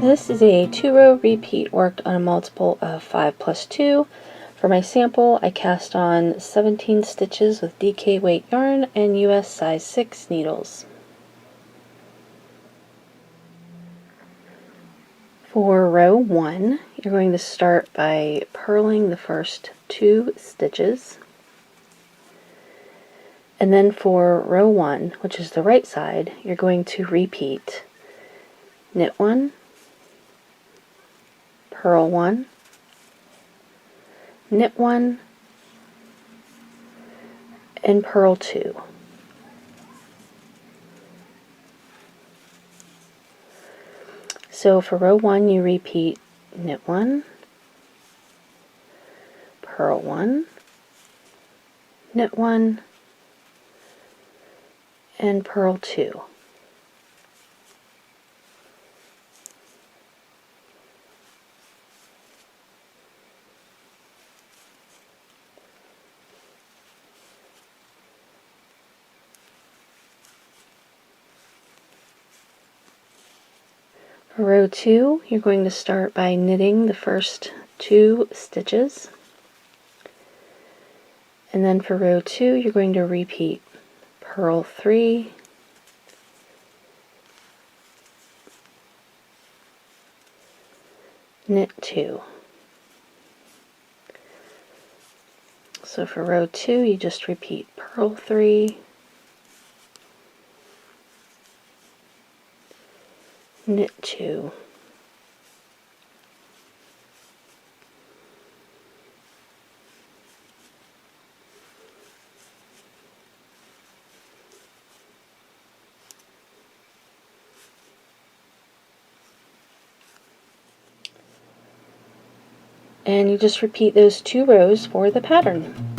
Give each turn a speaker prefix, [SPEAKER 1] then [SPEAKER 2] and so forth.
[SPEAKER 1] This is a 2-row repeat worked on a multiple of 5 plus 2. For my sample, I cast on 17 stitches with DK weight yarn and US size 6 needles. For row 1, you're going to start by purling the first 2 stitches. And then for row 1, which is the right side, you're going to repeat knit 1, purl 1, knit 1, and purl 2. So for row 1, you repeat knit 1, purl 1, knit 1, and purl 2. For row 2, you're going to start by knitting the first 2 stitches. And then for row 2, you're going to repeat purl 3, knit 2. So for row 2, you just repeat purl 3, knit 2. And you just repeat those 2 rows for the pattern.